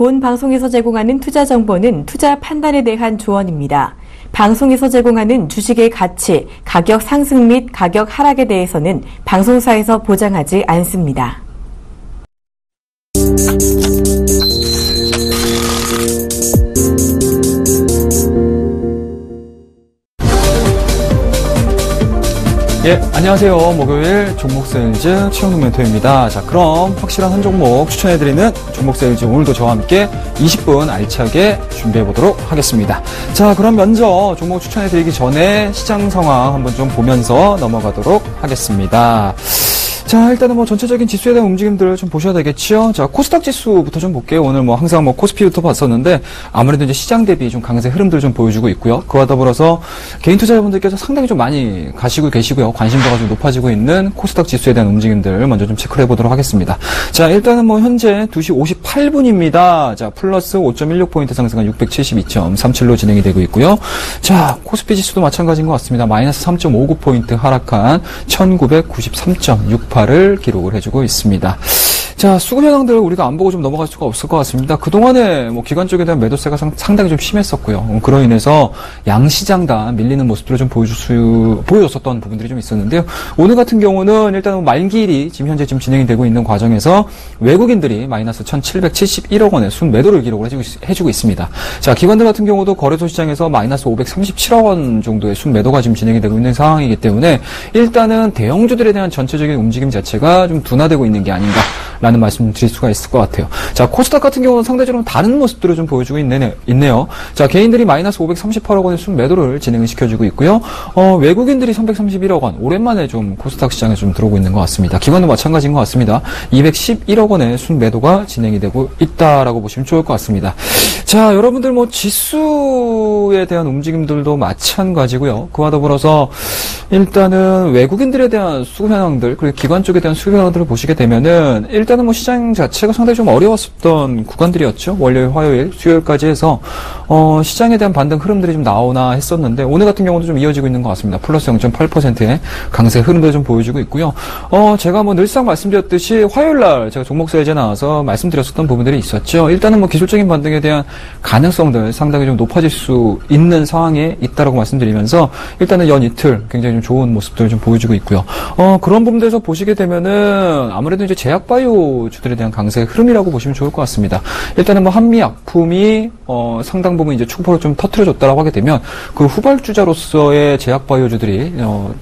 본 방송에서 제공하는 투자 정보는 투자 판단에 대한 조언입니다. 방송에서 제공하는 주식의 가치, 가격 상승 및 가격 하락에 대해서는 방송사에서 보장하지 않습니다. 예, 안녕하세요. 목요일 종목 세일즈 최영동 멘토입니다. 자, 그럼 확실한 한 종목 추천해드리는 종목 세일즈 오늘도 저와 함께 20분 알차게 준비해보도록 하겠습니다. 자, 그럼 먼저 종목 추천해드리기 전에 시장 상황 한번 좀 보면서 넘어가도록 하겠습니다. 자, 일단은 뭐 전체적인 지수에 대한 움직임들을 좀 보셔야 되겠죠. 자, 코스닥 지수부터 좀 볼게요. 오늘 뭐 항상 뭐 코스피부터 봤었는데 아무래도 이제 시장 대비 좀 강세 흐름들을 좀 보여주고 있고요. 그와 더불어서 개인 투자자분들께서 상당히 좀 많이 가시고 계시고요. 관심도가 좀 높아지고 있는 코스닥 지수에 대한 움직임들 먼저 좀 체크를 해보도록 하겠습니다. 자, 일단은 뭐 현재 2시 58분입니다. 자, 플러스 5.16포인트 상승한 672.37로 진행이 되고 있고요. 자, 코스피 지수도 마찬가지인 것 같습니다. 마이너스 3.59포인트 하락한 1993.68 를 기록을 해주고 있습니다. 자, 수급 현황들 우리가 안 보고 좀 넘어갈 수가 없을 것 같습니다. 그동안에 뭐 기관 쪽에 대한 매도세가 상당히 좀 심했었고요. 그로 인해서 양시장 다 밀리는 모습들을 좀 보여줬었던 부분들이 좀 있었는데요. 오늘 같은 경우는 일단 말길이 지금 현재 진행이 되고 있는 과정에서 외국인들이 마이너스 1,771억 원의 순매도를 기록을 해주고 있습니다. 자, 기관들 같은 경우도 거래소 시장에서 마이너스 537억 원 정도의 순매도가 지금 진행이 되고 있는 상황이기 때문에 일단은 대형주들에 대한 전체적인 움직임 자체가 좀 둔화되고 있는 게 아닌가 라는 말씀 드릴 수가 있을 것 같아요. 자, 코스닥 같은 경우는 상대적으로 다른 모습들을 좀 보여주고 있네요. 자, 개인들이 마이너스 538억 원의 순매도를 진행을 시켜주고 있고요. 외국인들이 331억 원, 오랜만에 좀 코스닥 시장에 좀 들어오고 있는 것 같습니다. 기관도 마찬가지인 것 같습니다. 211억 원의 순매도가 진행이 되고 있다라고 보시면 좋을 것 같습니다. 자, 여러분들 뭐 지수에 대한 움직임들도 마찬가지고요. 그와 더불어서 일단은 외국인들에 대한 수급 현황들, 그리고 기관 쪽에 대한 수급 현황들을 보시게 되면은 일단은 뭐 시장 자체가 상당히 좀 어려웠었던 구간들이었죠. 월요일, 화요일, 수요일까지 해서 시장에 대한 반등 흐름들이 좀 나오나 했었는데 오늘 같은 경우도 좀 이어지고 있는 것 같습니다. 플러스 0.8%의 강세 흐름도 좀 보여주고 있고요. 제가 뭐 늘상 말씀드렸듯이 화요일날 제가 종목 세일즈에 나와서 말씀드렸었던 부분들이 있었죠. 일단은 뭐 기술적인 반등에 대한 가능성들 상당히 좀 높아질 수 있는 상황에 있다라고 말씀드리면서 일단은 연 이틀 굉장히 좀 좋은 모습들을 좀 보여주고 있고요. 그런 부분들에서 보시게 되면은 아무래도 이제 제약바이오주들에 대한 강세 흐름이라고 보시면 좋을 것 같습니다. 일단은 뭐 한미약품이 상당 부분 이제 축포를 좀 터트려줬다라고 하게 되면 그 후발주자로서의 제약바이오주들이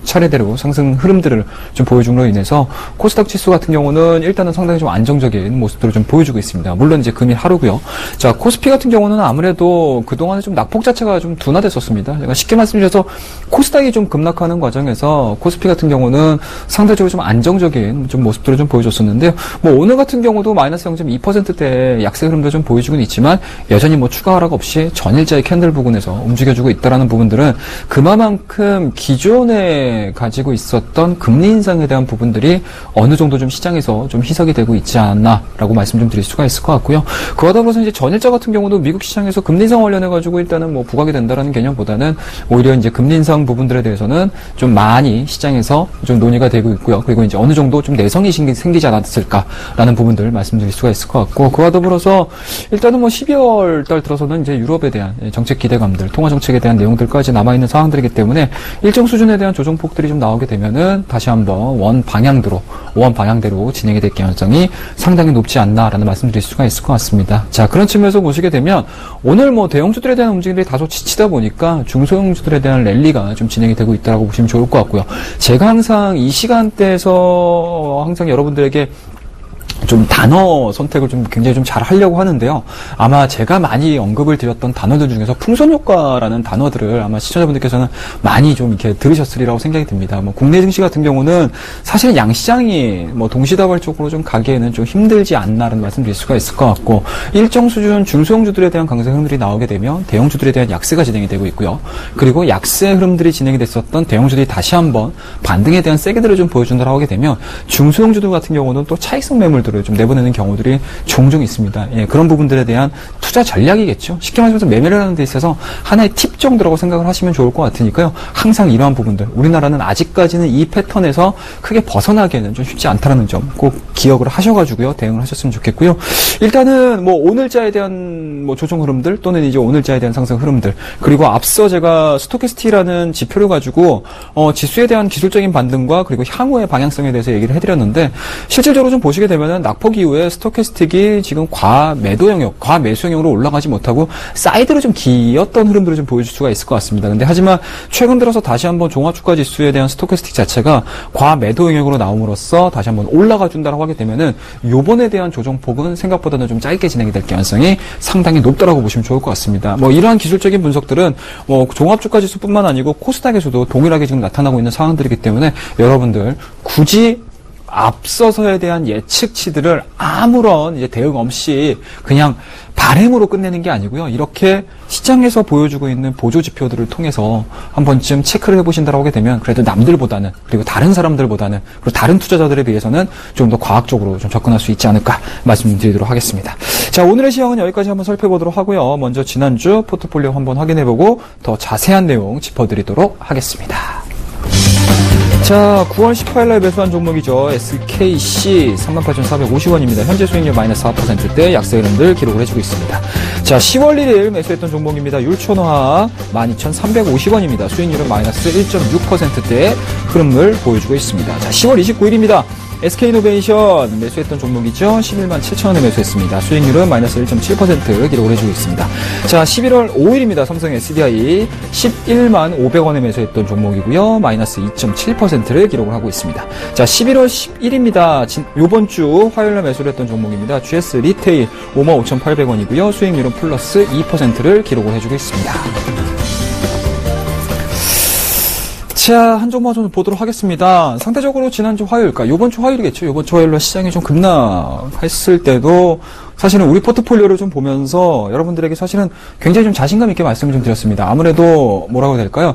차례대로 상승 흐름들을 좀 보여줌으로 인해서 코스닥 지수 같은 경우는 일단은 상당히 좀 안정적인 모습들을 좀 보여주고 있습니다. 물론 이제 금일 하루고요. 자, 코스피 같은 경우는 아무래도 그동안에 좀 낙폭 자체가 좀 둔화됐었습니다. 제가 쉽게 말씀드려서 코스닥이 좀 급락하는 과정에서 코스피 같은 경우는 상대적으로 좀 안정적인 좀 모습들을 좀 보여줬었는데요. 뭐 오늘 같은 경우도 마이너스 0.2%대의 약세 흐름도 좀 보여주고는 있지만 여전히 뭐 추가 하락 없이 전일자의 캔들 부근에서 움직여주고 있다라는 부분들은 그만큼 기존에 가지고 있었던 금리 인상에 대한 부분들이 어느 정도 좀 시장에서 좀 희석이 되고 있지 않나라고 말씀 좀 드릴 수가 있을 것 같고요. 그와 더불어서 이제 전일자 같은 경우도 미국 시장에서 금리 인상 관련해가지고 일단은 뭐 부각이 된다라는 개념보다는 오히려 이제 금리 인상 부분들에 대해서는 좀 많이 시장에서 좀 논의가 되고 있고요. 그리고 이제 어느 정도 좀 내성이 생기지 않았을까라는 부분들 말씀드릴 수가 있을 것 같고, 그와 더불어서 일단은 뭐 12월 달 들어서는 이제 유럽에 대한 정책 기대감들, 통화 정책에 대한 내용들까지 남아있는 상황들이기 때문에 일정 수준에 대한 조정폭들이 좀 나오게 되면은 다시 한번 원 방향대로 진행이 될 가능성이 상당히 높지 않나라는 말씀드릴 수가 있을 것 같습니다. 자, 그런 측면에서 보시게 되면 오늘 뭐 대형주들에 대한 움직임들이 다소 지치다 보니까 중소형주들에 대한 랠리가 좀 진행이 되고 있다라고 보시면 좋을 것 같고요. 제가 항상 이 시간대에서 항상 여러분들에게 좀 단어 선택을 좀 굉장히 좀 잘 하려고 하는데요. 아마 제가 많이 언급을 드렸던 단어들 중에서 풍선효과라는 단어들을 아마 시청자분들께서는 많이 좀 이렇게 들으셨으리라고 생각이 듭니다. 뭐 국내 증시 같은 경우는 사실은 양시장이 뭐 동시다발적으로 좀 가기에는 좀 힘들지 않나라는 말씀드릴 수가 있을 것 같고, 일정 수준 중소형주들에 대한 강세 흐름들이 나오게 되면 대형주들에 대한 약세가 진행이 되고 있고요. 그리고 약세 흐름들이 진행이 됐었던 대형주들이 다시 한번 반등에 대한 세게들을 좀 보여준다고 하게 되면 중소형주들 같은 경우는 또 차익성 매물들을 그래 좀 내보내는 경우들이 종종 있습니다. 예, 그런 부분들에 대한 투자 전략이겠죠. 쉽게 말해서 매매를 하는 데 있어서 하나의 팁 정도라고 생각을 하시면 좋을 것 같으니까요. 항상 이러한 부분들, 우리나라는 아직까지는 이 패턴에서 크게 벗어나기에는 좀 쉽지 않다는 점 꼭 기억을 하셔가지고요. 대응을 하셨으면 좋겠고요. 일단은 뭐 오늘자에 대한 뭐 조정 흐름들 또는 이제 오늘자에 대한 상승 흐름들, 그리고 앞서 제가 스토캐스틱이라는 지표를 가지고 지수에 대한 기술적인 반등과 그리고 향후의 방향성에 대해서 얘기를 해드렸는데, 실질적으로 좀 보시게 되면은 낙폭 이후에 스토캐스틱이 지금 과매도 영역, 과매수 영역으로 올라가지 못하고 사이드로 좀 기었던 흐름들을 좀 보여줄 수가 있을 것 같습니다. 근데 하지만 최근 들어서 다시 한번 종합주가 지수에 대한 스토캐스틱 자체가 과매도 영역으로 나옴으로써 다시 한번 올라가 준다라고 하게 되면은 요번에 대한 조정폭은 생각보다는 좀 짧게 진행이 될 가능성이 상당히 높다라고 보시면 좋을 것 같습니다. 뭐 이러한 기술적인 분석들은 뭐 종합주가 지수뿐만 아니고 코스닥에서도 동일하게 지금 나타나고 있는 상황들이기 때문에 여러분들 굳이 앞서서에 대한 예측치들을 아무런 이제 대응 없이 그냥 바램으로 끝내는 게 아니고요. 이렇게 시장에서 보여주고 있는 보조 지표들을 통해서 한 번쯤 체크를 해보신다고 하게 되면 그래도 남들보다는, 그리고 다른 사람들보다는, 그리고 다른 투자자들에 비해서는 좀 더 과학적으로 좀 접근할 수 있지 않을까 말씀드리도록 하겠습니다. 자, 오늘의 시황은 여기까지 한번 살펴보도록 하고요. 먼저 지난주 포트폴리오 한번 확인해보고 더 자세한 내용 짚어드리도록 하겠습니다. 자, 9월 18일날 매수한 종목이죠. SKC 38,450원입니다. 현재 수익률 마이너스 4%대 약세 흐름들 기록을 해주고 있습니다. 자, 10월 1일 매수했던 종목입니다. 율촌화학 12,350원입니다. 수익률은 마이너스 1.6%대 흐름을 보여주고 있습니다. 자, 10월 29일입니다. SK이노베이션 매수했던 종목이죠. 11만 7천원에 매수했습니다. 수익률은 마이너스 1.7% 기록을 해주고 있습니다. 자, 11월 5일입니다. 삼성 SDI 11만 500원에 매수했던 종목이고요. 마이너스 2.7%를 기록을 하고 있습니다. 자, 11월 10일입니다. 요번 주 화요일날 매수를 했던 종목입니다. GS 리테일 55,800원이고요. 수익률은 플러스 2%를 기록을 해주고 있습니다. 자, 한 종목 좀 보도록 하겠습니다. 상대적으로 지난주 화요일, 그러니까 요번 주 화요일이겠죠. 요번 주 화요일로 시장이 좀 급락했을 때도 사실은 우리 포트폴리오를 좀 보면서 여러분들에게 사실은 굉장히 좀 자신감 있게 말씀을 좀 드렸습니다. 아무래도 뭐라고 해야 될까요?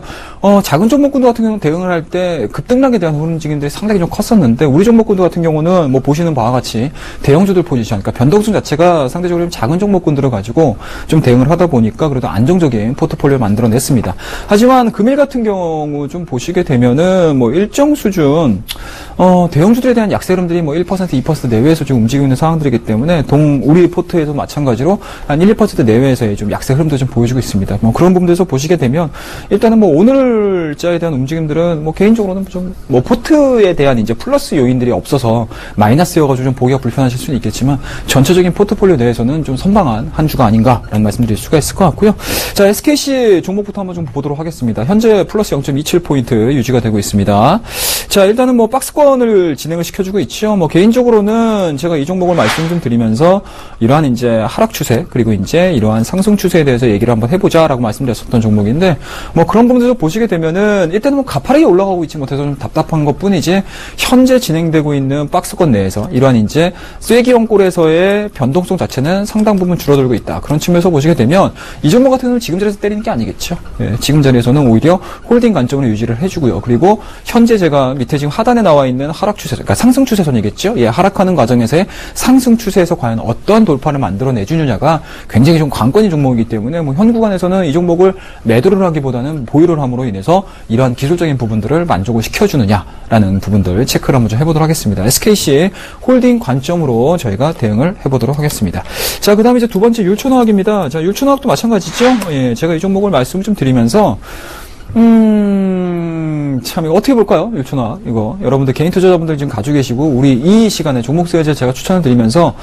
작은 종목군들 같은 경우는 대응을 할 때 급등락에 대한 움직임들이 상당히 좀 컸었는데, 우리 종목군들 같은 경우는 뭐 보시는 바와 같이 대형주들 포지션, 그러니까 변동성 자체가 상대적으로 좀 작은 종목군들을 가지고 좀 대응을 하다 보니까 그래도 안정적인 포트폴리오를 만들어냈습니다. 하지만 금일 같은 경우 좀 보시게 되면은 뭐 일정 수준 대형주들에 대한 약세 흐름들이 뭐 1%, 2% 내외에서 지금 움직이고 있는 상황들이기 때문에 우리 포트에도 마찬가지로 한 1, 2% 내외에서의 좀 약세 흐름도 좀 보여주고 있습니다. 뭐 그런 부분들에서 보시게 되면 일단은 뭐 오늘자에 대한 움직임들은 뭐 개인적으로는 좀 뭐 포트에 대한 이제 플러스 요인들이 없어서 마이너스여가지고 좀 보기가 불편하실 수는 있겠지만 전체적인 포트폴리오 내에서는 좀 선방한 한 주가 아닌가라는 말씀드릴 수가 있을 것 같고요. 자, SKC 종목부터 한번 좀 보도록 하겠습니다. 현재 플러스 0.27포인트 유지가 되고 있습니다. 자, 일단은 뭐 박스권을 진행을 시켜주고 있죠. 뭐 개인적으로는 제가 이 종목을 말씀 좀 드리면서 이러한 이제 하락 추세, 그리고 이제 이러한 상승 추세에 대해서 얘기를 한번 해보자라고 말씀드렸었던 종목인데, 뭐 그런 부분에서 보시게 되면은 일단은 뭐 가파르게 올라가고 있지 못해서 좀 답답한 것 뿐이지, 현재 진행되고 있는 박스권 내에서 이러한 이제 쐐기형골에서의 변동성 자체는 상당 부분 줄어들고 있다. 그런 측면에서 보시게 되면 이 종목 같은 경우는 지금 자리에서 때리는 게 아니겠죠. 예, 지금 자리에서는 오히려 홀딩 관점으로 유지를 해주고요. 그리고 현재 제가 밑에 지금 하단에 나와 있는 하락 추세, 그러니까 상승 추세선이겠죠. 예, 하락하는 과정에서의 상승 추세에서 과연 어떠한 돌파를 만들어내주느냐가 굉장히 좀 관건인 종목이기 때문에 뭐 현 구간에서는 이 종목을 매도를 하기보다는 보유를 함으로 인해서 이러한 기술적인 부분들을 만족을 시켜주느냐라는 부분들 체크를 한번 좀 해보도록 하겠습니다. SKC의 홀딩 관점으로 저희가 대응을 해보도록 하겠습니다. 자, 그 다음에 이제 두 번째 율촌화학입니다. 자, 율촌화학도 마찬가지죠. 예, 제가 이 종목을 말씀을 좀 드리면서 참, 이거 어떻게 볼까요? 율촌화학. 이거. 여러분들, 개인 투자자분들 지금 가지고 계시고, 우리 이 시간에 종목 세일즈 제가 추천을 드리면서,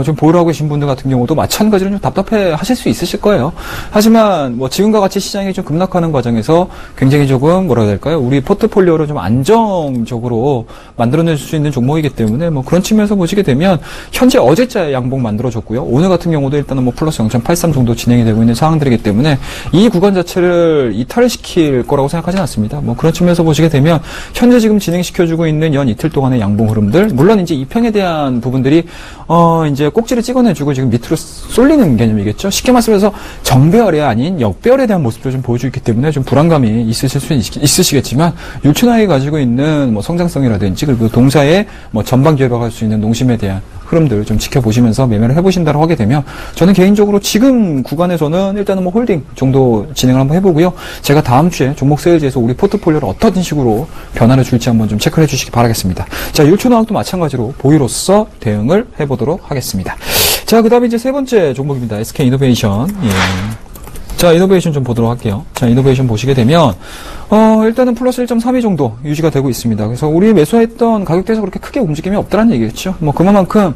좀 보유를 하고 계신 분들 같은 경우도 마찬가지로 좀 답답해 하실 수 있으실 거예요. 하지만, 뭐, 지금과 같이 시장이 좀 급락하는 과정에서 굉장히 조금, 뭐라 해야 될까요? 우리 포트폴리오를 좀 안정적으로 만들어낼 수 있는 종목이기 때문에, 뭐, 그런 측면에서 보시게 되면, 현재 어제자 양봉 만들어줬고요. 오늘 같은 경우도 일단은 뭐, 플러스 0.83 정도 진행이 되고 있는 상황들이기 때문에, 이 구간 자체를 이탈을 시킬 거라고 생각하지는 않습니다. 뭐 그런 측면에서 보시게 되면 현재 지금 진행시켜주고 있는 연 이틀 동안의 양봉 흐름들, 물론 이제 이평에 대한 부분들이 이제 꼭지를 찍어내주고 지금 밑으로 쏠리는 개념이겠죠. 쉽게 말씀해서 정배열이 아닌 역배열에 대한 모습을 좀 보여주고 있기 때문에 좀 불안감이 있으실 수 있으시겠지만, 율촌화학이 가지고 있는 뭐 성장성이라든지, 그리고 동사의 뭐 전방 기회로 갈 수 있는 농심에 대한 흐름들 좀 지켜보시면서 매매를 해보신다고 하게 되면 저는 개인적으로 지금 구간에서는 일단은 뭐 홀딩 정도 진행을 한번 해보고요. 제가 다음 주에 종목 세일즈에서 우리 포트폴리오를 어떤 식으로 변화를 줄지 한번 좀 체크를 해주시기 바라겠습니다. 자, 1초 나락도 마찬가지로 보유로서 대응을 해보도록 하겠습니다. 자, 그 다음에 이제 세 번째 종목입니다. SK 이노베이션. 예. 자, 이노베이션 좀 보도록 할게요. 자, 이노베이션 보시게 되면, 일단은 플러스 1.32 정도 유지가 되고 있습니다. 그래서 우리 매수했던 가격대에서 그렇게 크게 움직임이 없다는 얘기겠죠. 뭐, 그만큼,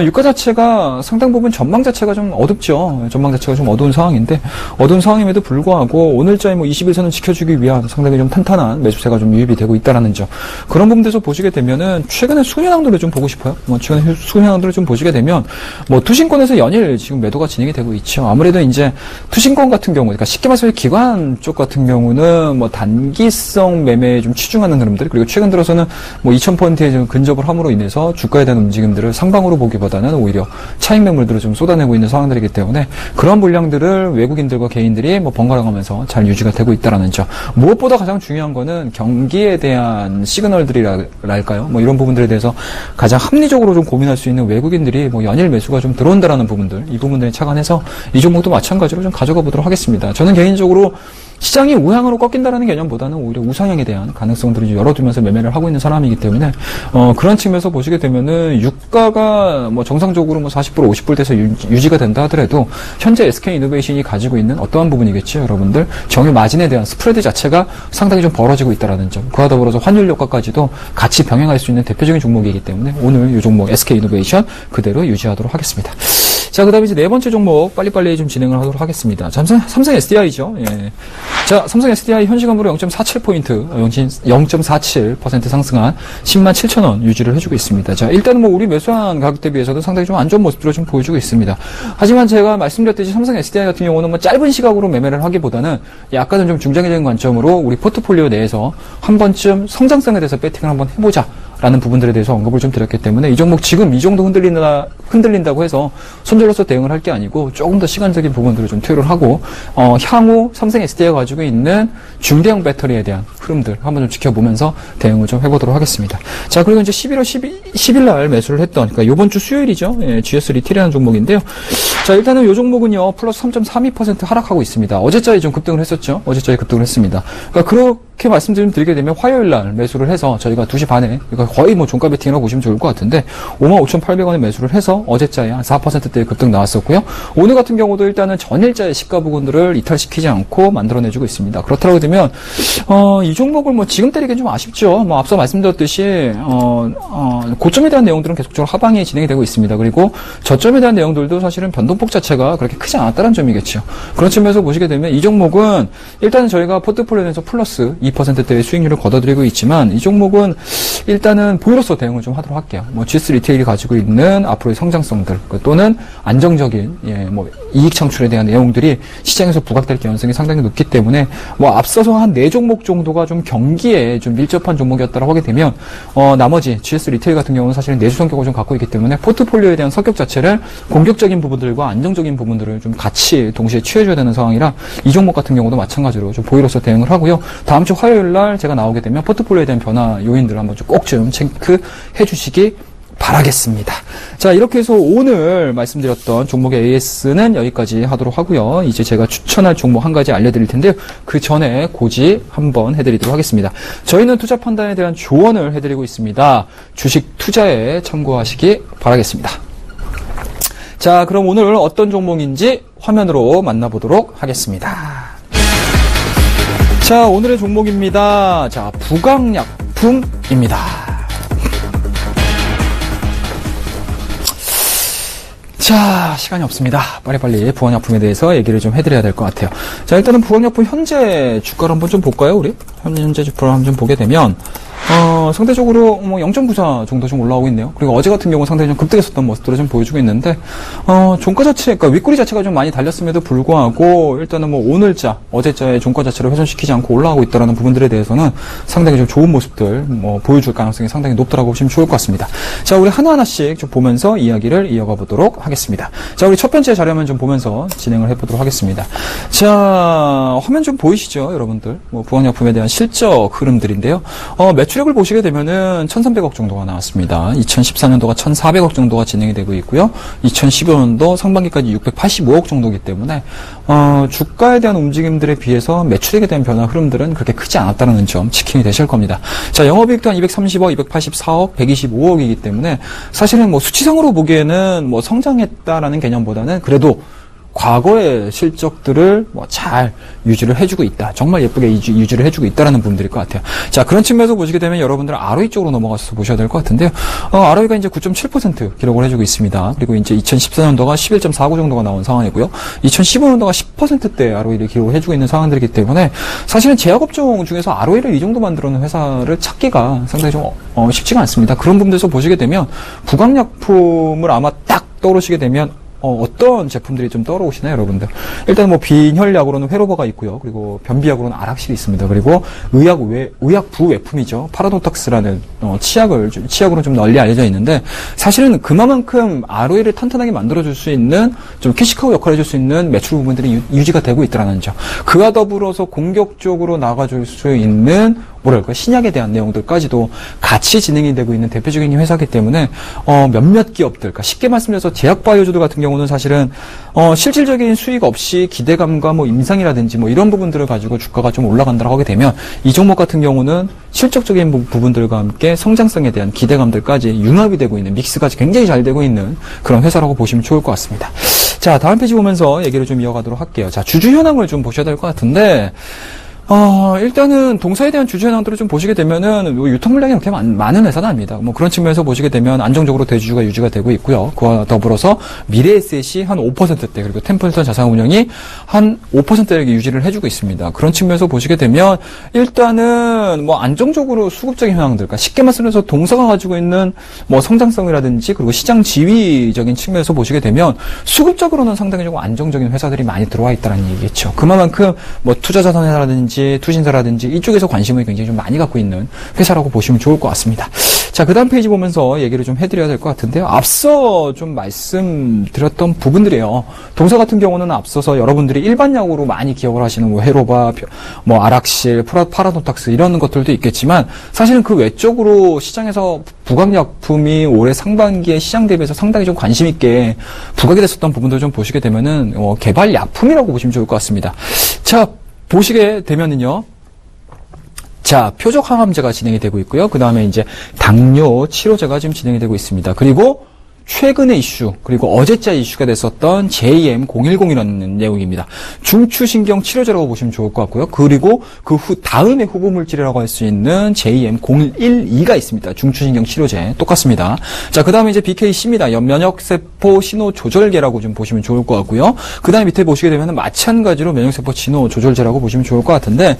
유가 자체가 상당 부분 전망 자체가 좀 어둡죠. 전망 자체가 좀 어두운 상황인데, 어두운 상황임에도 불구하고, 오늘자에 뭐 21선을 지켜주기 위한 상당히 좀 탄탄한 매수세가 좀 유입이 되고 있다라는 점. 그런 부분에서 보시게 되면은, 최근에 수혜낭도를 좀 보고 싶어요. 뭐, 최근에 수혜낭도를 좀 보시게 되면, 뭐, 투신권에서 연일 지금 매도가 진행이 되고 있죠. 아무래도 이제, 투신권 같은 경우, 그러니까 쉽게 말해서 기관 쪽 같은 경우는 뭐 단기성 매매에 좀 치중하는 흐름들, 그리고 최근 들어서는 뭐 2000포인트에 좀 근접을 함으로 인해서 주가에 대한 움직임들을 상방으로 보기보다는 오히려 차익 매물들을 좀 쏟아내고 있는 상황들이기 때문에 그런 물량들을 외국인들과 개인들이 뭐 번갈아가면서 잘 유지가 되고 있다라는 점. 무엇보다 가장 중요한 거는 경기에 대한 시그널들이랄까요? 뭐 이런 부분들에 대해서 가장 합리적으로 좀 고민할 수 있는 외국인들이 뭐 연일 매수가 좀 들어온다라는 부분들, 이 부분들에 착안해서 이 종목도 마찬가지로 좀 가져가 보도록 하겠습니다. 저는 개인적으로 시장이 우향으로 꺾인다라는 개념보다는 오히려 우상향에 대한 가능성들을 좀 열어두면서 매매를 하고 있는 사람이기 때문에 그런 측면에서 보시게 되면은 유가가 뭐 정상적으로 뭐 40불, 50불 돼서 유지가 된다 하더라도 현재 SK 이노베이션이 가지고 있는 어떠한 부분이겠죠, 여러분들. 정유 마진에 대한 스프레드 자체가 상당히 좀 벌어지고 있다라는 점. 그와 더불어서 환율 효과까지도 같이 병행할 수 있는 대표적인 종목이기 때문에 오늘 이 종목 SK 이노베이션 그대로 유지하도록 하겠습니다. 자, 그 다음에 이제 네 번째 종목 빨리빨리 좀 진행을 하도록 하겠습니다. 삼성 SDI죠. 예. 자, 삼성 SDI 현 시간으로 0.47포인트, 0.47% 상승한 107,000원 유지를 해주고 있습니다. 자, 일단은 뭐 우리 매수한 가격 대비해서도 상당히 좀 안 좋은 모습들을 좀 보여주고 있습니다. 하지만 제가 말씀드렸듯이 삼성 SDI 같은 경우는 뭐 짧은 시각으로 매매를 하기보다는 약간은 좀 중장기적인 관점으로 우리 포트폴리오 내에서 한 번쯤 성장성에 대해서 배팅을 한번 해보자. 라는 부분들에 대해서 언급을 좀 드렸기 때문에 이 종목 지금 이 정도 흔들린다고 해서 손절로서 대응을 할 게 아니고 조금 더 시간적인 부분들을 좀 투여를 하고 향후 삼성 SDI가 가지고 있는 중대형 배터리에 대한 흐름들 한번 좀 지켜보면서 대응을 좀 해보도록 하겠습니다. 자, 그리고 이제 11월 10일 날 매수를 했던, 그러니까 요번 주 수요일이죠. 예, GS 리테일이라는 종목인데요. 자, 일단은 이 종목은요, 플러스 3.32% 하락하고 있습니다. 어제자에 좀 급등을 했었죠. 어제자에 급등을 했습니다. 그러니까 그렇게 말씀 좀 드리게 되면 화요일 날 매수를 해서 저희가 2시 반에, 그러니까 거의 뭐 종가 베팅이라고 보시면 좋을 것 같은데 55,800원에 매수를 해서 어제자에 한 4%대의 급등 나왔었고요. 오늘 같은 경우도 일단은 전일자의 시가 부분들을 이탈시키지 않고 만들어내주고 있습니다. 그렇다고 되면 이 종목을 뭐 지금 때리기엔 좀 아쉽죠. 뭐 앞서 말씀드렸듯이 고점에 대한 내용들은 계속적으로 하방이 진행이 되고 있습니다. 그리고 저점에 대한 내용들도 사실은 변동폭 자체가 그렇게 크지 않았다는 점이겠죠. 그런 측면에서 보시게 되면 이 종목은 일단은 저희가 포트폴리오에서 플러스 2%대의 수익률을 거둬들이고 있지만 이 종목은 일단은 보유로서 대응을 좀 하도록 할게요. 뭐 GS 리테일이 가지고 있는 앞으로의 성장성들 또는 안정적인 뭐 이익 창출에 대한 내용들이 시장에서 부각될 가능성이 상당히 높기 때문에 뭐 앞서서 한 4종목 정도가 좀 경기에 좀 밀접한 종목이었다고 하게 되면 나머지 GS 리테일 같은 경우는 사실은 내수 성격을 좀 갖고 있기 때문에 포트폴리오에 대한 성격 자체를 공격적인 부분들과 안정적인 부분들을 좀 같이 동시에 취해줘야 되는 상황이라 이 종목 같은 경우도 마찬가지로 좀 보유로서 대응을 하고요. 다음 주 화요일 날 제가 나오게 되면 포트폴리오에 대한 변화 요인들을 한번 꼭 좀 체크해 주시기 바라겠습니다. 자, 이렇게 해서 오늘 말씀드렸던 종목의 AS는 여기까지 하도록 하고요. 이제 제가 추천할 종목 한 가지 알려드릴 텐데요. 그 전에 고지 한번 해드리도록 하겠습니다. 저희는 투자 판단에 대한 조언을 해드리고 있습니다. 주식 투자에 참고하시기 바라겠습니다. 자, 그럼 오늘 어떤 종목인지 화면으로 만나보도록 하겠습니다. 자, 오늘의 종목입니다. 자, 부강약품입니다. 자, 시간이 없습니다. 빨리빨리 부강약품에 대해서 얘기를 좀 해드려야 될 것 같아요. 자, 일단은 부강약품 현재 주가를 한번 좀 볼까요, 우리? 현재 주가를 한번 좀 보게 되면, 상대적으로 뭐 0.94 정도 좀 올라오고 있네요. 그리고 어제 같은 경우 상당히 좀 급등했었던 모습들을 좀 보여주고 있는데, 종가 자체, 그러니까 윗꼬리 자체가 좀 많이 달렸음에도 불구하고, 일단은 뭐 오늘자, 어제자의 종가 자체를 훼손시키지 않고 올라가고 있다라는 부분들에 대해서는 상당히 좀 좋은 모습들, 뭐 보여줄 가능성이 상당히 높다라고 보시면 좋을 것 같습니다. 자, 우리 하나하나씩 좀 보면서 이야기를 이어가 보도록 하겠습니다. 하겠습니다. 자, 우리 첫 번째 자료만 좀 보면서 진행을 해보도록 하겠습니다. 자, 화면 좀 보이시죠, 여러분들? 부강약품에 대한 실적 흐름들인데요. 매출액을 보시게 되면은 1,300억 정도가 나왔습니다. 2014년도가 1,400억 정도가 진행이 되고 있고요. 2015년도 상반기까지 685억 정도이기 때문에 주가에 대한 움직임들에 비해서 매출액에 대한 변화 흐름들은 그렇게 크지 않았다는 점 지킴이 되실 겁니다. 자, 영업이익도 한 230억, 284억, 125억이기 때문에 사실은 수치상으로 보기에는 성장했다라는 개념보다는 그래도 과거의 실적들을 잘 유지를 해주고 있다. 정말 예쁘게 유지를 해주고 있다라는 부분들일 것 같아요. 자, 그런 측면에서 보시게 되면 여러분들은 ROE 쪽으로 넘어가서 보셔야 될 것 같은데요. ROE가 이제 9.7% 기록을 해주고 있습니다. 그리고 이제 2014년도가 11.49 정도가 나온 상황이고요. 2015년도가 10%대 ROE를 기록을 해주고 있는 상황들이기 때문에 사실은 제약업종 중에서 ROE를 이 정도 만들어놓은 회사를 찾기가 상당히 좀 쉽지가 않습니다. 그런 부분에서 보시게 되면 부강약품을 아마 딱 떠오르시게 되면 어떤 제품들이 좀 떠오르시나요, 여러분들? 일단 빈혈약으로는 회로버가 있고요. 그리고 변비약으로는 아락실이 있습니다. 그리고 의약 부외품이죠. 파라노탁스라는 치약으로 좀 널리 알려져 있는데 사실은 그만큼 ROE를 탄탄하게 만들어줄 수 있는 좀 캐시카우 역할을 해줄 수 있는 매출 부분들이 유지가 되고 있다는 점. 그와 더불어서 공격적으로 나가줄 수 있는 신약에 대한 내용들까지도 같이 진행이 되고 있는 대표적인 회사이기 때문에 몇몇 기업들, 그러니까 쉽게 말씀드려서 제약바이오주들 같은 경우는 사실은 실질적인 수익 없이 기대감과 임상이라든지 이런 부분들을 가지고 주가가 좀 올라간다고 하게 되면 이 종목 같은 경우는 실적적인 부분들과 함께 성장성에 대한 기대감들까지 융합이 되고 있는 믹스가 굉장히 잘 되고 있는 그런 회사라고 보시면 좋을 것 같습니다. 자, 다음 페이지 보면서 얘기를 좀 이어가도록 할게요. 자, 주주 현황을 좀 보셔야 될 것 같은데 일단은 동사에 대한 주주 현황들을 좀 보시게 되면은 유통 물량이 그렇게 많은 회사는 아닙니다. 그런 측면에서 보시게 되면 안정적으로 대주주가 유지가 되고 있고요. 그와 더불어서 미래에셋이 한 5%대 그리고 템플턴 자산운용이 한 5%대 유지를 해주고 있습니다. 그런 측면에서 보시게 되면 일단은 안정적으로 수급적인 현황들, 그러니까 쉽게 말씀해서 동사가 가지고 있는 성장성이라든지 그리고 시장 지위적인 측면에서 보시게 되면 수급적으로는 상당히 좀 안정적인 회사들이 많이 들어와 있다는 얘기겠죠. 그만큼 투자자산이라든지 투신사라든지 이쪽에서 관심을 굉장히 좀 많이 갖고 있는 회사라고 보시면 좋을 것 같습니다. 자, 그 다음 페이지 보면서 얘기를 좀 해드려야 될 것 같은데요. 앞서 좀 말씀드렸던 부분들이에요. 동사 같은 경우는 앞서서 여러분들이 일반약으로 많이 기억을 하시는 헤로바, 아락실, 파라노탁스 이런 것들도 있겠지만 사실은 그 외적으로 시장에서 부강약품이 올해 상반기에 시장 대비해서 상당히 좀 관심 있게 부각이 됐었던 부분들 좀 보시게 되면은 개발약품이라고 보시면 좋을 것 같습니다. 자, 보시게 되면은요. 자, 표적 항암제가 진행이 되고 있고요. 그 다음에 이제 당뇨 치료제가 지금 진행이 되고 있습니다. 그리고 최근의 이슈, 그리고 어제자 이슈가 됐었던 JM010이라는 내용입니다. 중추신경 치료제라고 보시면 좋을 것 같고요. 그리고 그 다음에 후보물질이라고 할 수 있는 JM012가 있습니다. 중추신경 치료제. 똑같습니다. 자, 그 다음에 이제 BKC입니다. 면역세포 신호 조절계라고 좀 보시면 좋을 것 같고요. 그 다음에 밑에 보시게 되면 마찬가지로 면역세포 신호 조절제라고 보시면 좋을 것 같은데,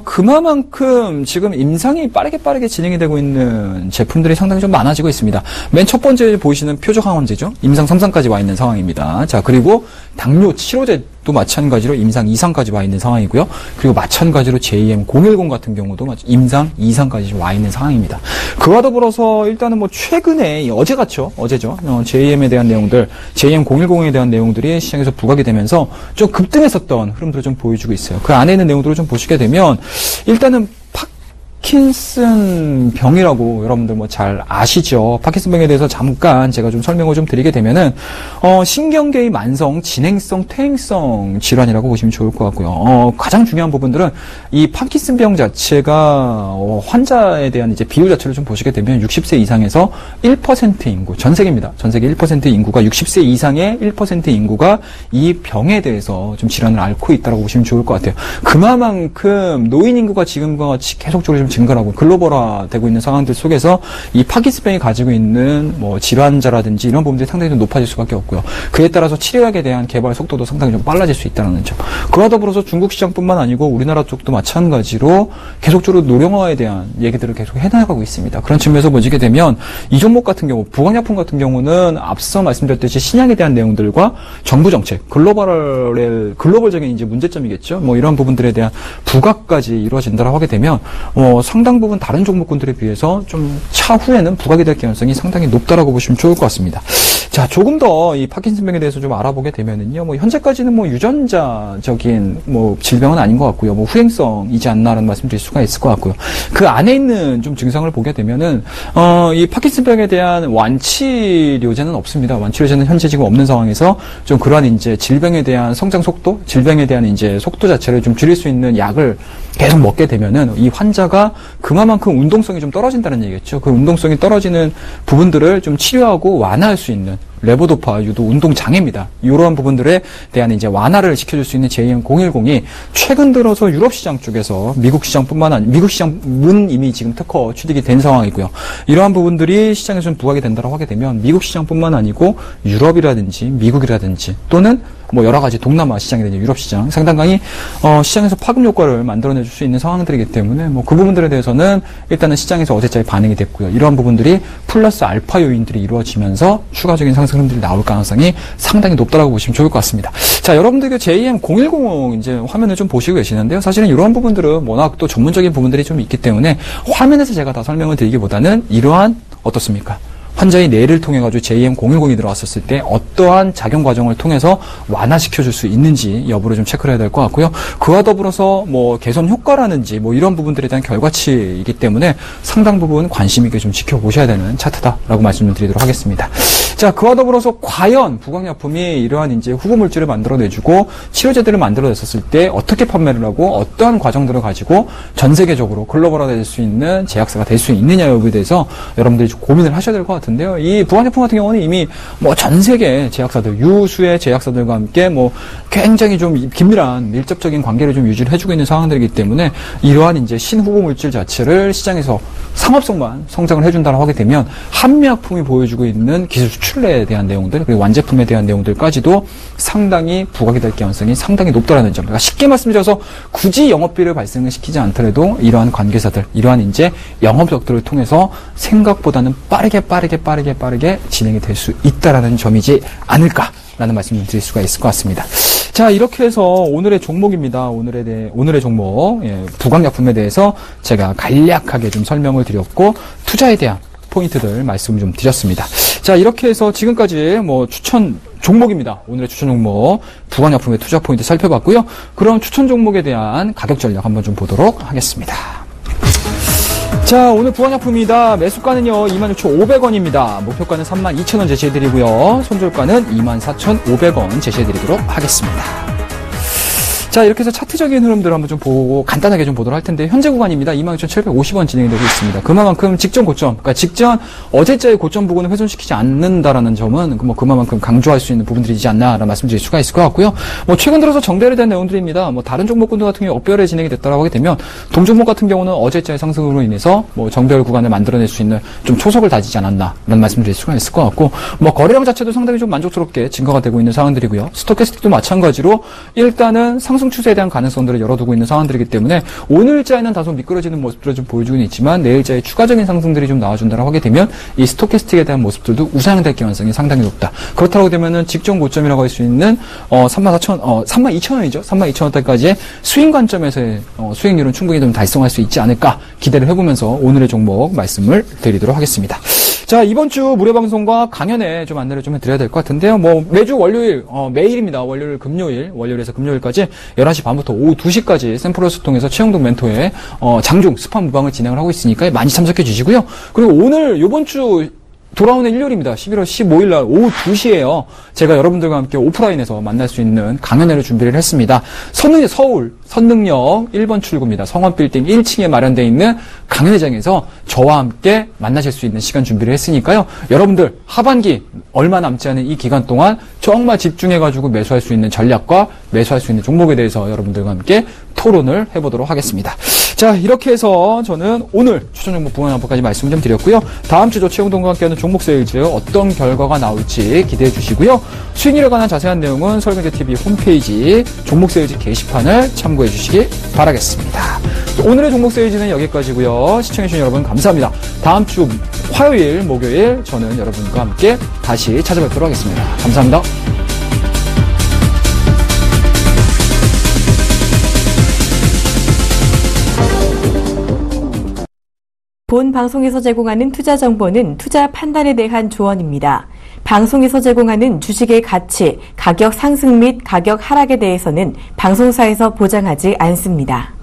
그만큼 지금 임상이 빠르게 진행이 되고 있는 제품들이 상당히 좀 많아지고 있습니다. 맨 첫 번째 보시는 표적 항암제죠. 임상 3상까지 와 있는 상황입니다. 자, 그리고 당뇨 치료제도 마찬가지로 임상 2상까지 와 있는 상황이고요. 그리고 마찬가지로 JM010 같은 경우도 임상 2상까지 와 있는 상황입니다. 그와 더불어서 일단은 최근에 어제죠. JM에 대한 내용들, JM010에 대한 내용들이 시장에서 부각이 되면서 좀 급등했었던 흐름들을 좀 보여주고 있어요. 그 안에 있는 내용들을 좀 보시게 되면 일단은 파킨슨 병이라고 여러분들 잘 아시죠? 파킨슨 병에 대해서 잠깐 제가 좀 설명을 좀 드리게 되면은 신경계의 만성 진행성 퇴행성 질환이라고 보시면 좋을 것 같고요. 가장 중요한 부분들은 이 파킨슨 병 자체가 환자에 대한 이제 비율 자체를 좀 보시게 되면 60세 이상에서 1% 인구, 전 세계입니다. 전 세계 1% 인구가 60세 이상의 1% 인구가 이 병에 대해서 좀 질환을 앓고 있다고 보시면 좋을 것 같아요. 그만큼 노인 인구가 지금과 같이 계속적으로 좀 증가하고 글로벌화되고 있는 상황들 속에서 이 파킨슨병이 가지고 있는 질환자라든지 이런 부분들이 상당히 좀 높아질 수밖에 없고요. 그에 따라서 치료약에 대한 개발 속도도 상당히 좀 빨라질 수 있다는 점. 그와 더불어서 중국 시장뿐만 아니고 우리나라 쪽도 마찬가지로 계속적으로 노령화에 대한 얘기들을 계속 해나가고 있습니다. 그런 측면에서 보시게 되면 이 종목 같은 경우, 부강약품 같은 경우는 앞서 말씀드렸듯이 신약에 대한 내용들과 정부 정책, 글로벌적인 이제 문제점이겠죠. 이런 부분들에 대한 부각까지 이루어진다고 하게 되면 상당 부분 다른 종목군들에 비해서 좀 차후에는 부각이 될 가능성이 상당히 높다라고 보시면 좋을 것 같습니다. 자, 조금 더 이 파킨슨병에 대해서 좀 알아보게 되면은요, 뭐 현재까지는 뭐 유전자적인 뭐 질병은 아닌 것 같고요, 뭐 후행성이지 않나라는 말씀드릴 수가 있을 것 같고요. 그 안에 있는 좀 증상을 보게 되면은 이 파킨슨병에 대한 완치료제는 없습니다. 완치료제는 현재 지금 없는 상황에서 좀 그러한 이제 질병에 대한 성장 속도, 질병에 대한 이제 속도 자체를 좀 줄일 수 있는 약을 계속 먹게 되면은 이 환자가 그만큼 운동성이 좀 떨어진다는 얘기겠죠. 그 운동성이 떨어지는 부분들을 좀 치료하고 완화할 수 있는 레보도파 유도 운동 장애입니다. 이러한 부분들에 대한 이제 완화를 시켜줄 수 있는 JM010이 최근 들어서 유럽 시장 쪽에서 미국 시장은 이미 지금 특허 취득이 된 상황이고요. 이러한 부분들이 시장에서 좀 부각이 된다고 하게 되면 미국 시장뿐만 아니고 유럽이라든지 미국이라든지 또는 뭐 여러 가지 동남아 시장이든지 유럽 시장 상당히 시장에서 파급 효과를 만들어내줄 수 있는 상황들이기 때문에 뭐 그 부분들에 대해서는 일단은 시장에서 어제자에 반응이 됐고요. 이러한 부분들이 플러스 알파 요인들이 이루어지면서 추가적인 상승 흐름들이 나올 가능성이 상당히 높다라고 보시면 좋을 것 같습니다. 자, 여러분들 그 JM010 이제 화면을 좀 보시고 계시는데요. 사실은 이러한 부분들은 워낙 또 전문적인 부분들이 좀 있기 때문에 화면에서 제가 다 설명을 드리기보다는 이러한 어떻습니까? 환자의 뇌를 통해 가지고 JM010이 들어왔었을 때 어떠한 작용 과정을 통해서 완화시켜줄 수 있는지 여부를 좀 체크를 해야 될 것 같고요. 그와 더불어서 뭐 개선 효과라든지 뭐 이런 부분들에 대한 결과치이기 때문에 상당 부분 관심 있게 좀 지켜보셔야 되는 차트다라고 말씀을 드리도록 하겠습니다. 자, 그와 더불어서 과연 부강약품이 이러한 이제 후보 물질을 만들어내주고 치료제들을 만들어냈었을 때 어떻게 판매를 하고 어떠한 과정들을 가지고 전 세계적으로 글로벌화될 수 있는 제약사가 될 수 있느냐 여부에 대해서 여러분들이 좀 고민을 하셔야 될 것 같은데요. 이 부강약품 같은 경우는 이미 뭐 전 세계 제약사들, 유수의 제약사들과 함께 뭐 굉장히 좀 긴밀한 밀접적인 관계를 좀 유지를 해주고 있는 상황들이기 때문에 이러한 이제 신후보 물질 자체를 시장에서 상업성만 성장을 해준다고 하게 되면 한미약품이 보여주고 있는 기술 수출에 대한 내용들 그리고 완제품에 대한 내용들까지도 상당히 부각이 될 가능성이 상당히 높다라는 점. 그러니까 쉽게 말씀드려서 굳이 영업비를 발생을 시키지 않더라도 이러한 관계사들, 이러한 이제 영업적들을 통해서 생각보다는 빠르게 진행이 될 수 있다라는 점이지 않을까라는 말씀을 드릴 수가 있을 것 같습니다. 자, 이렇게 해서 오늘의 종목입니다. 오늘의 종목, 부강약품에 대해서 제가 간략하게 좀 설명을 드렸고, 투자에 대한 포인트들 말씀을 좀 드렸습니다. 자, 이렇게 해서 지금까지 뭐 추천 종목입니다. 오늘의 추천 종목, 부강약품의 투자 포인트 살펴봤고요. 그럼 추천 종목에 대한 가격 전략 한번 좀 보도록 하겠습니다. 자, 오늘 부강약품이다. 매수가는요, 26,500원입니다. 목표가는 32,000원 제시해드리고요. 손절가는 24,500원 제시해드리도록 하겠습니다. 자, 이렇게 해서 차트적인 흐름들을 한번 좀 보고 간단하게 좀 보도록 할 텐데, 현재 구간입니다. 26,750원 진행이 되고 있습니다. 그만큼 직전 고점, 그러니까 직전 어제자의 고점 부근을 훼손시키지 않는다라는 점은 뭐 그만큼 강조할 수 있는 부분들이지 않나라는 말씀드릴 수가 있을 것 같고요. 뭐 최근 들어서 정대를 된 내용들입니다. 뭐 다른 종목군들 같은 경우 업별에 진행이 됐다라고 하게 되면 동종목 같은 경우는 어제자의 상승으로 인해서 뭐 정별 구간을 만들어낼 수 있는 좀 초석을 다지지 않았나라는 말씀드릴 수가 있을 것 같고, 뭐 거래량 자체도 상당히 좀 만족스럽게 증가가 되고 있는 상황들이고요. 스토캐스틱도 마찬가지로 일단은 상승 추세에 대한 가능성들을 열어두고 있는 상황들이기 때문에 오늘자에는 다소 미끄러지는 모습들을 좀 보여주고는 있지만 내일자에 추가적인 상승들이 좀 나와준다고 하게 되면 이 스토캐스틱에 대한 모습들도 우상향될 가능성이 상당히 높다. 그렇다고 되면은 직전 고점이라고 할 수 있는 32,000원이죠. 32,000원대까지의 수익 관점에서의 수익률은 충분히 좀 달성할 수 있지 않을까 기대를 해보면서 오늘의 종목 말씀을 드리도록 하겠습니다. 자, 이번 주 무료 방송과 강연에 좀 안내를 좀 해드려야 될 것 같은데요. 뭐 매주 월요일, 매일입니다. 월요일에서 금요일까지 11시 반부터 오후 2시까지 샘플러스 통해서 최영동 멘토의 장중 스파 무방을 진행을 하고 있으니까 많이 참석해 주시고요. 그리고 오늘 이번 주 돌아오는 일요일입니다. 11월 15일 날 오후 2시에요. 제가 여러분들과 함께 오프라인에서 만날 수 있는 강연회를 준비를 했습니다. 서울 선능역 1번 출구입니다. 성원빌딩 1층에 마련되어 있는 강연회장에서 저와 함께 만나실 수 있는 시간 준비를 했으니까요. 여러분들 하반기 얼마 남지 않은 이 기간 동안 정말 집중해가지고 매수할 수 있는 전략과 매수할 수 있는 종목에 대해서 여러분들과 함께 토론을 해보도록 하겠습니다. 자, 이렇게 해서 저는 오늘 추천 종목 부강약품까지 말씀을 좀 드렸고요. 다음 주죠. 최영동과 함께하는 종목 세일즈 어떤 결과가 나올지 기대해 주시고요. 수익률에 관한 자세한 내용은 서울경제TV 홈페이지 종목 세일즈 게시판을 참고해 주시기 바라겠습니다. 오늘의 종목 세일즈는 여기까지고요. 시청해주신 여러분 감사합니다. 다음 주 화요일, 목요일 저는 여러분과 함께 다시 찾아뵙도록 하겠습니다. 감사합니다. 본 방송에서 제공하는 투자 정보는 투자 판단에 대한 조언입니다. 방송에서 제공하는 주식의 가치, 가격 상승 및 가격 하락에 대해서는 방송사에서 보장하지 않습니다.